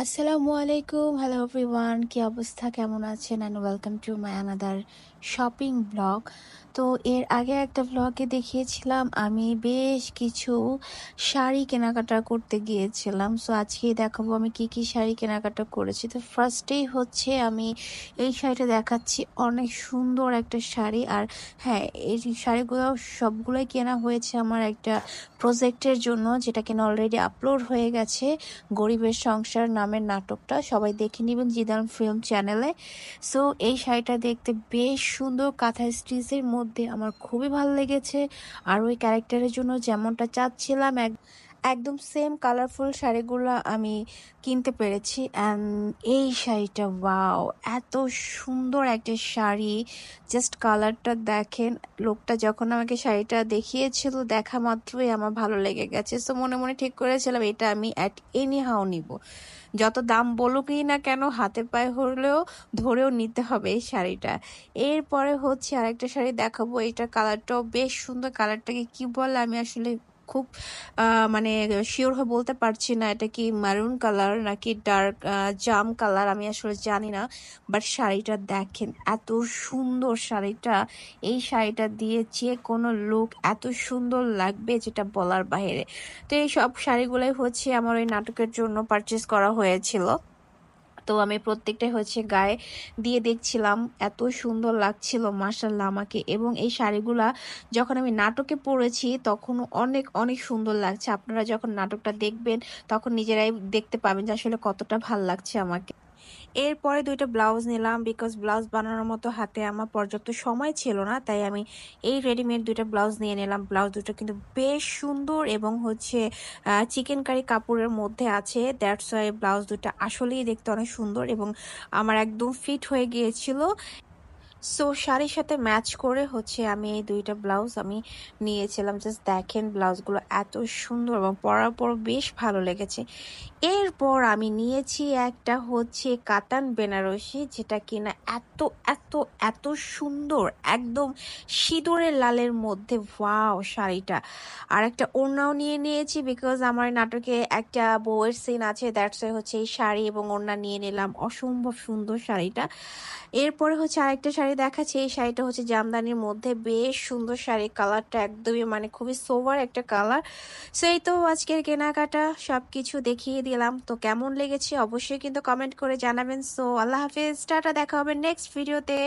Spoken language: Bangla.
আসসালামু আলাইকুম, হ্যালো এভরিওয়ান, কি অবস্থা, কেমন আছেন? And welcome to my another shopping blog. তো এর আগে একটা ব্লগে দেখিয়েছিলাম আমি বেশ কিছু শাড়ি কেনাকাটা করতে গিয়েছিলাম। সো আজকেই দেখাবো আমি কি কি শাড়ি কেনাকাটা করেছি। তো ফার্স্টেই হচ্ছে আমি এই শাড়িটা দেখাচ্ছি, অনেক সুন্দর একটা শাড়ি। আর হ্যাঁ, এই শাড়িগুলো সবগুলোই কেনা হয়েছে আমার একটা প্রজেক্টের জন্য, যেটা কিনা অলরেডি আপলোড হয়ে গেছে। গরিবের সংসার নামের নাটকটা সবাই দেখে নেবেন জিদান ফিল্ম চ্যানেলে। সো এই শাড়িটা দেখতে বেশ সুন্দর, কাঁথা স্টিচের মধ্যে, আমার খুবই ভালো লেগেছে। আর ওই ক্যারেক্টারের জন্য যেমনটা চাচ্ছিলাম একদম সেম কালারফুল শাড়িগুলো আমি কিনতে পেরেছি। অ্যান্ড এই শাড়িটা, ওয়াও, এত সুন্দর একটা শাড়ি! জাস্ট কালারটা দেখেন। লোকটা যখন আমাকে শাড়িটা দেখিয়েছিল, দেখা মাত্রই আমার ভালো লেগে গেছে। সো মনে মনে ঠিক করেছিলাম এটা আমি অ্যাট এনি হাউ নিব, যত দাম বলুকই না কেন, হাতে পায়ে হলেও ধরেও নিতে হবে এই শাড়িটা। এরপরে হচ্ছে আরেকটা শাড়ি দেখাবো, এটার কালারটাও বেশ সুন্দর। কালারটাকে কি বলে আমি আসলে খুব মানে শিওর হয়ে বলতে পারছি না, এটা কি মারুন কালার নাকি ডার্ক জাম কালার আমি আসলে জানি না। বাট শাড়িটা দেখেন, এত সুন্দর শাড়িটা। এই শাড়িটা দিয়ে যে কোনো লুক এত সুন্দর লাগবে যেটা বলার বাইরে। তো এই সব শাড়িগুলোই হচ্ছে আমার ওই নাটকের জন্য পারচেস করা হয়েছিল। তো আমি প্রত্যেকটাই হচ্ছে গায়ে দিয়ে দেখছিলাম, এত সুন্দর লাগছিল মাশাআল্লাহ আমাকে। এবং এই শাড়িগুলা যখন আমি নাটকে পরেছি তখন অনেক অনেক সুন্দর লাগছে। আপনারা যখন নাটকটা দেখবেন তখন নিজেরাই দেখতে পাবেন যে আসলে কতটা ভাল লাগছে আমাকে। এরপরে দুইটা ব্লাউজ নিলাম, বিকজ ব্লাউজ বানানোর মতো হাতে আমার পর্যাপ্ত সময় ছিল না, তাই আমি এই রেডিমেড দুইটা ব্লাউজ নিয়ে নিলাম। ব্লাউজ দুটো কিন্তু বেশ সুন্দর এবং হচ্ছে চিকেন কারি কাপড়ের মধ্যে আছে। দ্যাটস ওয়াই ব্লাউজ দুটো আসলেই দেখতে অনেক সুন্দর এবং আমার একদম ফিট হয়ে গিয়েছিল। সো শাড়ির সাথে ম্যাচ করে হচ্ছে আমি এই দুইটা ব্লাউজ আমি নিয়েছিলাম। জাস্ট দেখেন ব্লাউজগুলো এত সুন্দর এবং পরার পর বেশ ভালো লেগেছে। এরপর আমি নিয়েছি একটা হচ্ছে কাতান বেনারসি, যেটা কিনা এত এত এত সুন্দর, একদম সিঁদুরের লালের মধ্যে। ওয়াও শাড়িটা! আর একটা ওড়নাও নিয়ে নিয়েছি, বিকজ আমার নাটকে একটা বউয়ের সিন আছে। দ্যাটস হচ্ছে এই শাড়ি এবং ওড়না নিয়ে নিলাম। অসম্ভব সুন্দর শাড়িটা। এরপরে হচ্ছে আরেকটা শাড়ি দেখাচ্ছি। এই শাড়িটা হচ্ছে জামদানির মধ্যে, বেশ সুন্দর শাড়ি। কালারটা একদমই মানে খুবই সোবার একটা কালার। সো এই তো আজকের কেনাকাটা সবকিছু দেখিয়ে দিলাম। তো কেমন লেগেছে অবশ্যই কিন্তু কমেন্ট করে জানাবেন। সো আল্লাহ হাফিজ, টাটা, দেখা হবে নেক্সট ভিডিওতে।